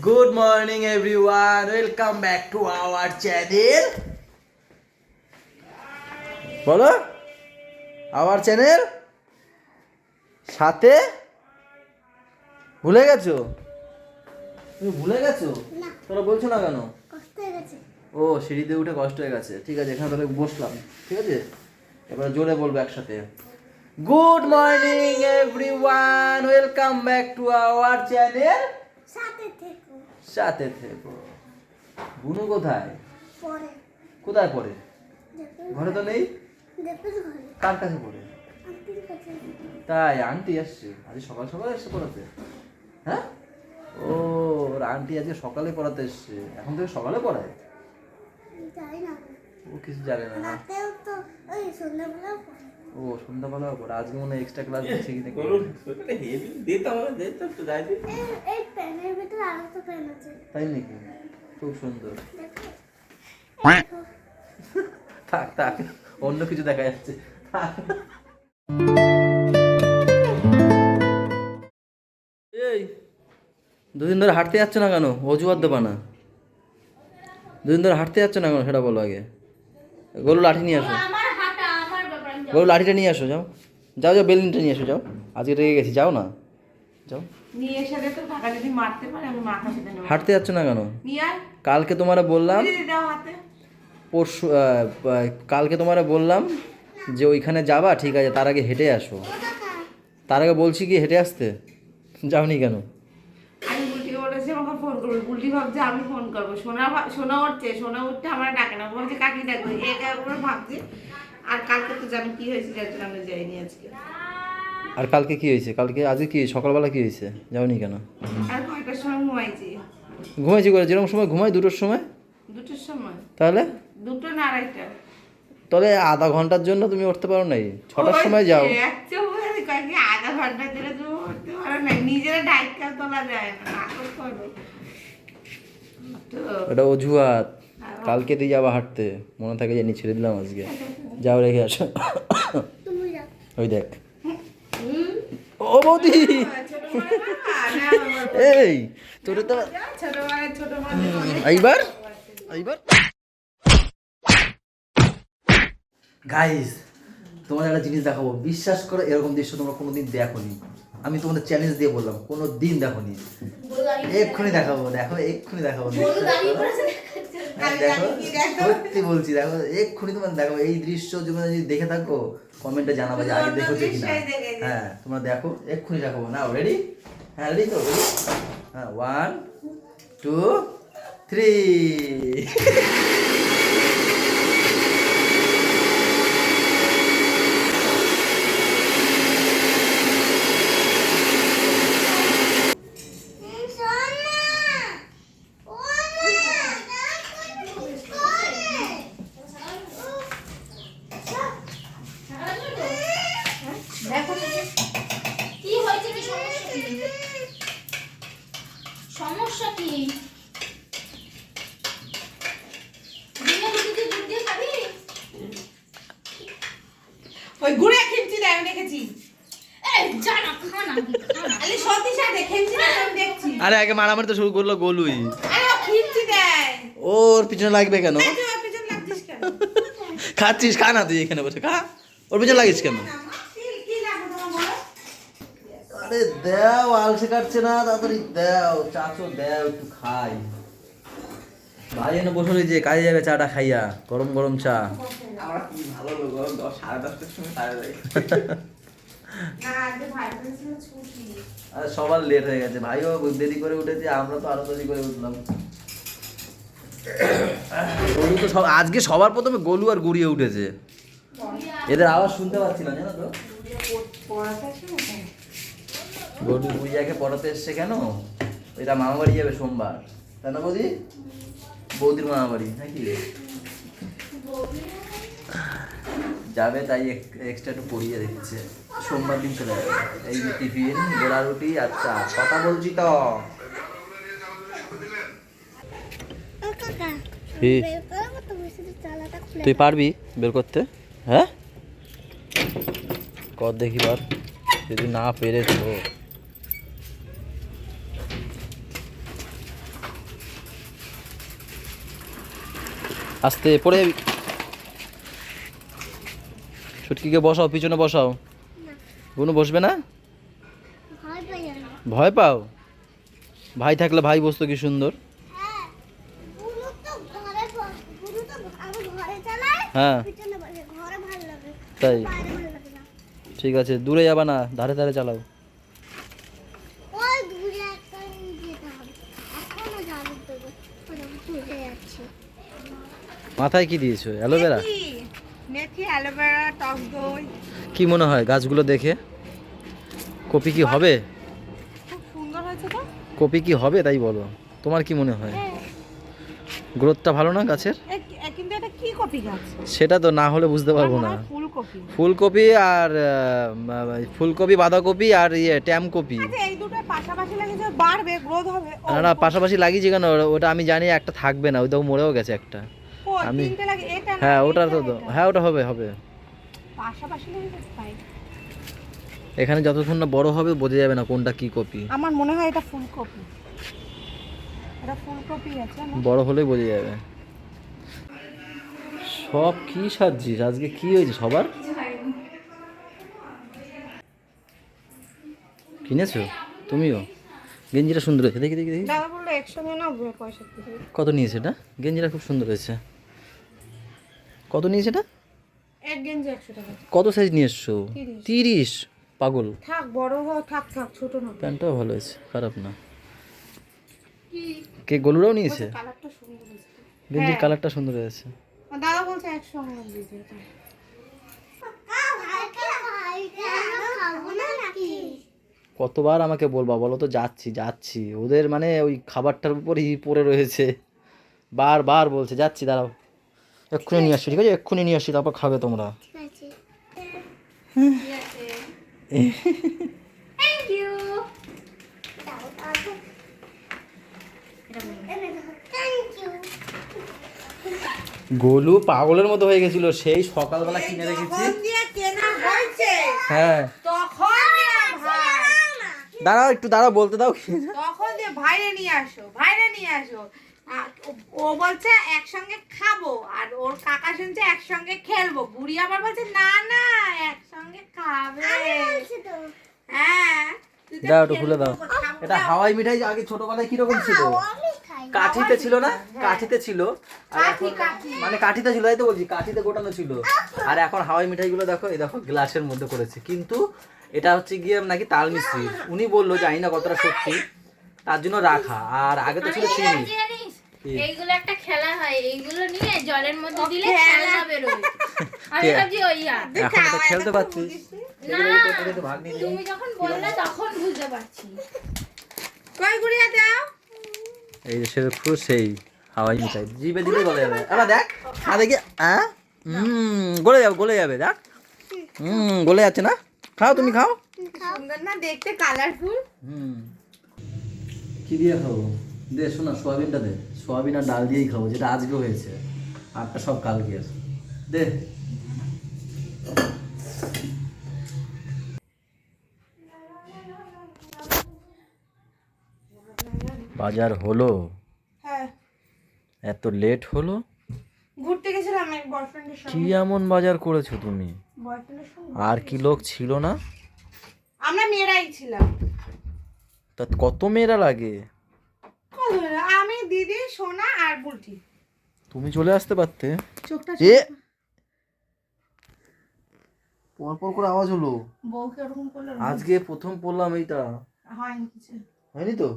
Good morning everyone, welcome back to our channel. বলো our channel সাথে ভুলে গেছো? তুমি ভুলে গেছো? তোমরা বলছো না কেন? কষ্ট হয়ে গেছে। ও সিঁড়িতে উঠে কষ্ট হয়ে গেছে। ঠিক আছে, এখানে তাহলে বসলাম। ঠিক আছে, এবার জোরে বলবো একসাথে। Good morning everyone, welcome back to our channel সাথে থেকো। বুনু কোথায়? পরে কোথায় পড়ে? ঘরে তো নেই। কার কাছে পড়ে? তাই আন্টি আসছে আজ সকাল সকাল এসে পড়াতে? হ্যাঁ, ও ওর আন্টি আজকে সকালে পড়াতে এসছে। এখন থেকে সকালে পড়ায়? ও কিছু জানে না। ও সন্ধ্যাবেলা পড়ে। আজকে মনে হয় এক্সট্রা ক্লাস দিচ্ছে কি নাকি? তাই নাকি? খুব সুন্দর। থাক থাক, অন্য কিছু দেখা যাচ্ছে। এই দুদিন ধরে হাঁটতে যাচ্ছ না কেন? অজুহাত দেবা না। দুদিন ধরে হাঁটতে যাচ্ছ না কেন সেটা বলো আগে। গরু লাঠি নিয়ে আসো, গরু লাঠিটা নিয়ে আসো। যাও যাও যাও, বেলুনটা নিয়ে আসো। যাও, আজকে রেগে গেছি। যাও না, যাও। নিয়ে এসে তো টাকা যদি মারতে পারে আমি মাথা পেতে নেব। হাঁটতে যাচ্ছ না কেন? নিয়ে আয়। কালকে তোমারে বললাম, দাও হাতে। পরশু কালকে তোমারে বললাম যে ওইখানে যাবা, ঠিক আছে, তার আগে হেঁটে আসো। তার আগে বলছি কি হেঁটে আসতে, যাওনি কেন? আমি বুলটিকে বলেছি আমাকে ফোন করবে। বুলটি ভাবছে আমি ফোন করবো। সোনা উঠছে, সোনা উঠতে আমার ডাকে না, বলছে কাকি ডাকবে। একা করে ভাবছি। আর কালকে তো জানি কি হয়েছে, যার জন্য আমি যাইনি আজকে। আর কালকে কি হয়েছে? কালকে আজকে কি সকালবেলা কি হয়েছে? যাওনি কেন? আর কয়টার সময় ঘুমাইছি? ঘুমাইছি করে যেরকম সময় ঘুমাই, 2টোর সময়। 2টোর সময়? তাহলে 2টো না 2:30টা? তাহলে আধা ঘন্টার জন্য তুমি উঠতে পারো নাই? 6টার সময় যাও। আধা ঘন্টা ধরে তুমি উঠতে পারো না? নিজেরা ডাইটটা তোলা যায় না, নাটক করো। এটা অজুহাত। কালকে দিয়ে যাবা হাঁটতে, মনে থাকে জানি, ছেড়ে দিলাম আজকে। যাও, রেখে আসো। ওই দেখ, ও বৌদি, এই তোরে তো এইবার এইবার গাইস, তোমাদের একটা জিনিস দেখাবো। বিশ্বাস করো, এরকম দৃশ্য তোমরা কোনোদিন দেখোনি। আমি তোমাদের চ্যালেঞ্জ দিয়ে বললাম, কোনো দিন দেখোনি। এক্ষুনি দেখাবো, দেখো এক্ষুনি দেখাবো। দেখো, সত্যি বলছি, দেখো এক্ষুনি তোমার দেখো এই দৃশ্য। তোমরা যদি দেখে থাকো কমেন্টে জানাবো যে আগে দেখেছো কিনা। হ্যাঁ, তোমরা দেখো, এক্ষুনি দেখাবো। নাও, রেডি? হ্যাঁ রেডি তো? হ্যাঁ, 1 2 3। সমস্যা কি? ওই গুড়ে খিমচি দেয়, আমি দেখেছি। আরে আগে মারামারি তো শুরু করলো গোলুই। ওর পিছনে লাগবে কেন? খাচ্ছিস, খা না, তুই এখানে বসে খা। ওর পিছনে লাগিস কেন? আরে দেও, আলসে কাটছে না, তাড়াতাড়ি দেও। চাচো দেও, একটু খাই। ভাই এনে বসে রয়েছে, কাজে যাবে চাটা খাইয়া, গরম গরম চা। আমার কি ভালো লাগলো, 10:30টার সময় তাই লাগে। আরে সবার লেট হয়ে গেছে, ভাইও দেরি করে উঠেছে, আমরা তো আরো দেরি করে উঠলাম। গোলু তো সব আজকে সবার প্রথমে গোলু আর গুড়িয়ে উঠেছে। এদের আওয়াজ শুনতে পাচ্ছি না, জানো তো? গোলু গুড়িয়াকে পড়াতে এসছে কেন? এটা মামা বাড়ি যাবে সোমবার, তাই না বৌদি? বৌদির মামা বাড়ি নাকি যাবে, তাই এক্সট্রা একটু পড়িয়ে দিচ্ছে। সোমবার দিন চলে যাবে। এই যে টিফিন, গোড়া রুটি। আচ্ছা, কথা বলছি তো। তুই পারবি বের করতে? হ্যাঁ, কর দেখি বার। যদি না পেরেছো আস্তে পড়ে যাবি। ছুটকিকে বসাও, পিছনে বসাও। কোনো বসবে না? ভয় পাই আমি। ভয় পাও? ভাই থাকলে ভাই বসতো কি সুন্দর। হ্যাঁ, গুরু তো আমি ঘরে চালাই, হ্যাঁ পিছনে বসে ঘরে ভালো লাগে, তাই, বাইরে ভালো লাগে না। ঠিক আছে, দূরে যাবা না, ধারে ধারে চালাও। ওই দূরে একটা যেতে হবে, এখনো যাবো দেবো, ঘুরে যাচ্ছি। মাথায় কি দিয়েছো? অ্যালোভেরা? মেথি, অ্যালোভেরা, টক দই। কি মনে হয় গাছগুলো দেখে? কপি কি হবে? খুব সুন্দর হয়েছে তো। কপি কি হবে তাই বলো, তোমার কি মনে হয়? গ্রোথটা ভালো না গাছের? কিন্তু এটা কি কপি গাছ? সেটা তো না হলে বুঝতে পারবো না। ফুলকপি। ফুলকপি আর ফুলকপি, বাঁধাকপি আর ট্যাম কপি। আচ্ছা, এই দুটো পাশাপাশি লাগিয়ে বাড়বে, গ্রোথ হবে। না না, পাশাপাশি লাগিয়েছি কেন? ওটা আমি জানি একটা থাকবে না, ওই তো মরেও গেছে একটা। আমি তিনটে লাগে, এটা না, হ্যাঁ ওটা তো, এটা। হ্যাঁ ওটা হবে হবে। পাশাপাশি লাগিয়ে তাই। এখানে যতক্ষণ না বড় হবে বোঝা যাবে না কোনটা কি কপি। আমার মনে হয় এটা ফুলকপি। এটা ফুলকপি আছে না? বড় হলেই বোঝা যাবে। সব কি সাজছিস আজকে? কি হয়েছে সবার? কিনেছো তুমিও? গেঞ্জিটা সুন্দর হয়েছে, দেখি দেখি দেখি। দাদা বললো একসঙ্গে না পয়সা দিতে। কত নিয়েছে এটা? গেঞ্জিটা খুব সুন্দর হয়েছে। কত নিয়েছে এটা? এক গেঞ্জি 100 টাকা। কত সাইজ নিয়ে এসছো? 30? পাগল। থাক, বড় হোক, থাক থাক, ছোট না। প্যান্টটাও ভালো হয়েছে, খারাপ না। কে গোলুরাও নিয়েছে? কালারটা সুন্দর হয়েছে। গেঞ্জির কালারটা সুন্দর হয়েছে। দাদা বলছে একসঙ্গে দিতে। খাবো না নাকি? কতবার আমাকে বলবা বলো তো? যাচ্ছি যাচ্ছি, ওদের মানে ওই খাবারটার উপরই পড়ে রয়েছে, বারবার বলছে যাচ্ছি, দাঁড়াও এক্ষুনি নিয়ে আসছি, ঠিক আছে এক্ষুনি নিয়ে আসছি, তারপর খাবে তোমরা। ঠিক আছে। Thank you. Thank you. Golu পাগলের মতো হয়ে গেছিল, সেই সকালবেলা কিনে রেখেছি। দিয়ে কেনা হয়েছে হ্যাঁ তখন ভাই, দাঁড়াও একটু, দাঁড়াও বলতে দাও। তখন দিয়ে ভাইরে নিয়ে আসো, ভাইরে নিয়ে আসো। ও বলছে একসঙ্গে খাবো, আর ওর কাকা শুনছে একসঙ্গে খেলবো। বুড়ি আবার বলছে না না একসঙ্গে খাবে। বলছি তো। হ্যাঁ, তুই তো দাও একটু খেলবো, খুলে দাও। খাবো। এটা হাওয়াই মিঠাই আগে ছোটবেলায় কিরকম ছিল? আমি খাই। কাঠিতে ছিল না? কাঠিতে ছিল। আর কাঠি, এখন- কাঠি। মানে কাঠিতে ছিল, তাই তো বলছি, কাঠিতে গোটানো ছিল। আর এখন হাওয়াই মিঠাইগুলো দেখো, এই দেখো গ্লাসের মধ্যে করেছে, কিন্তু এটা হচ্ছে গিয়ে নাকি তাল মিস্ত্রি। উনি বললো, জানি না কতটা সত্যি, তার জন্য রাখা। আর আগে তো ছিল চিনি। জানিস কি? এইগুলো একটা খেলা হয়, এইগুলো নিয়ে জলের মধ্যে দিলে খেলা। খেলনা বেরোয়। আমি কে? ভাবছি ওইয়া। এখন তো খেলতে পারছিস। না, তোকে তো ভাগ নিয়ে নিই। তুমি যখন বললে তখন বুঝতে পারছি। কই গুড়িয়া দাও। এই যে শেরফু সেই হাওয়াই মিঠাই জিভে দিলে গলে যাবে। এবার দেখ, দেখি, গলে যাবে, গলে যাবে, দেখ। গলে যাচ্ছে না? খাও, তুমি খাও। সুন্দর না দেখতে, কালারফুল। কি দিয়ে খাবো? দে শোনা, সোয়াবিনটা দে। সোয়াবিন আর ডাল দিয়েই খাবো, যেটা আজকে হয়েছে, আরটা সব কালকের। দে। বাজার হলো? হ্যাঁ, এত লেট হলো? ঘুরতে গেছিলাম এক বয়ফ্রেন্ডের কি সঙ্গে। এমন বাজার করেছো তুমি? বয়ফ্রেন্ডের সঙ্গে আর কি লোক ছিল না? আমরা মেয়েরাই ছিলাম। তা কত মেয়েরা লাগে? কতজন? আমি, দিদি, সোনা আর বুলটি। তুমি চলে আসতে পারতে। চোখটা এ পরপর করে আওয়াজ হলো। বউকে ওরকম করলে আজকে প্রথম পড়লাম এইটা। হয়নি কিছু। হয়নি তো?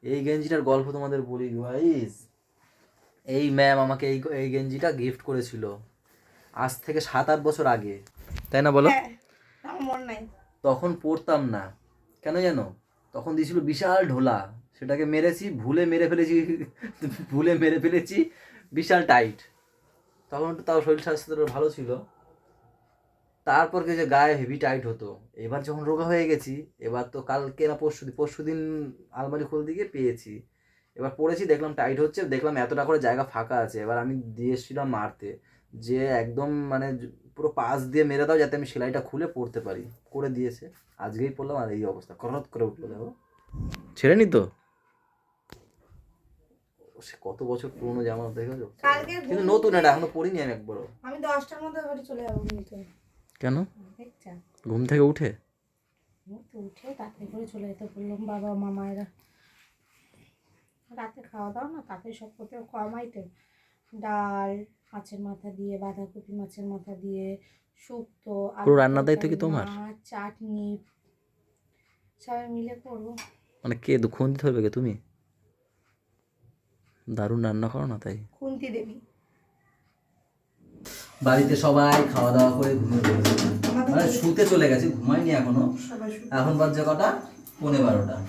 এই গেঞ্জিটার গল্প তোমাদের বলি গাইস। এই ম্যাম আমাকে এই গেঞ্জিটা গিফট করেছিল আজ থেকে 7-8 বছর আগে, তাই না বলো? হ্যাঁ, আমার মন নাই। তখন পড়তাম না, কেন জানো? তখন দিয়েছিল বিশাল ঢোলা, সেটাকে মেরেছি, ভুলে মেরে ফেলেছি, ভুলে মেরে ফেলেছি বিশাল টাইট। তখন একটু তাও শরীর স্বাস্থ্যটা ভালো ছিল। তারপর কি যে গায়ে হেভি টাইট হতো। এবার যখন রোগা হয়ে গেছি, এবার তো কালকে না পরশুদিন আলমারি খুলতে গিয়ে পেয়েছি। এবার পড়েছি, দেখলাম টাইট হচ্ছে, দেখলাম এতটা করে জায়গা ফাঁকা আছে। এবার আমি দিয়ে এসেছিলাম মারতে, যে একদম মানে পুরো পাশ দিয়ে মেরে দাও যাতে আমি সেলাইটা খুলে পড়তে পারি। করে দিয়েছে, আজকেই পড়লাম আর এই অবস্থা, করত করে উঠলো। দেখো ছেড়ে নি তো, সে কত বছর পুরনো জামা দেখেছো? কালকে কিন্তু নতুন, এটা এখনো পরিনি আমি একবারও। আমি 10টার মধ্যে ঘরে চলে যাবো কিন্তু। কেন? দেখছা ঘুম থেকে উঠে? তো উঠে তাড়াতাড়ি করে চলে যেতে বললাম, বাবা মামা এরা রাতে খাওয়া দাওয়া না তাড়াতাড়ি সব করতে কম আইটেম, ডাল মাছের মাথা দিয়ে, বাঁধাকপি মাছের মাথা দিয়ে, শুক্তো, পুরো রান্নার দায়িত্ব কি তোমার? মাছ, চাটনি সবাই মিলে করবো। মানে কে খুন্তি ধরবে কে, তুমি? দারুণ রান্না করো না তাই? খুন্তি দেবী। বাড়িতে সবাই খাওয়া দাওয়া করে ঘুমিয়ে পড়েছে, মানে শুতে চলে গেছে, ঘুমাইনি এখনো। এখন বাজছে কটা? 11:30।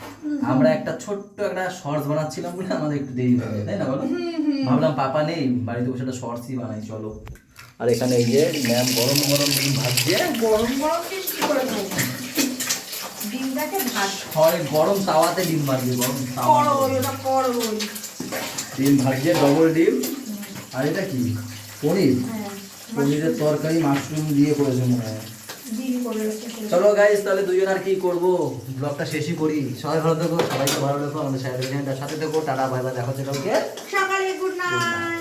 আমরা একটা ছোট্ট একটা শর্টস বানাচ্ছিলাম বলে আমাদের একটু দেরি হয়ে যায়, তাই না বলো? ভাবলাম পাপা নেই বাড়িতে, বসে একটা শর্টসই বানাই চলো। আর এখানে এই যে ম্যাম গরম গরম ডিম ভাজছে। গরম গরম ডিম কি করে খাবো? ডিমটাকে ভাজ হয় গরম তাওয়াতে ডিম ভাজছে, গরম তাওয়া করো, ওটা করো। ডিম ভাজছে, ডবল ডিম। আর এটা কি? পনির। হ্যাঁ, পনিরের তরকারি মাশরুম দিয়ে করেছে মনে হয়। ডিম করে রেখেছে। চলো গাইস, তাহলে দুজন আর কি করবো, ব্লগটা শেষই করি। সবাই ভালো থেকো, সবাইকে ভালো রেখো, আমাদের সাথে থেকো, টাটা বাই বাই, দেখা হচ্ছে কালকে সকালে গুড নাইট।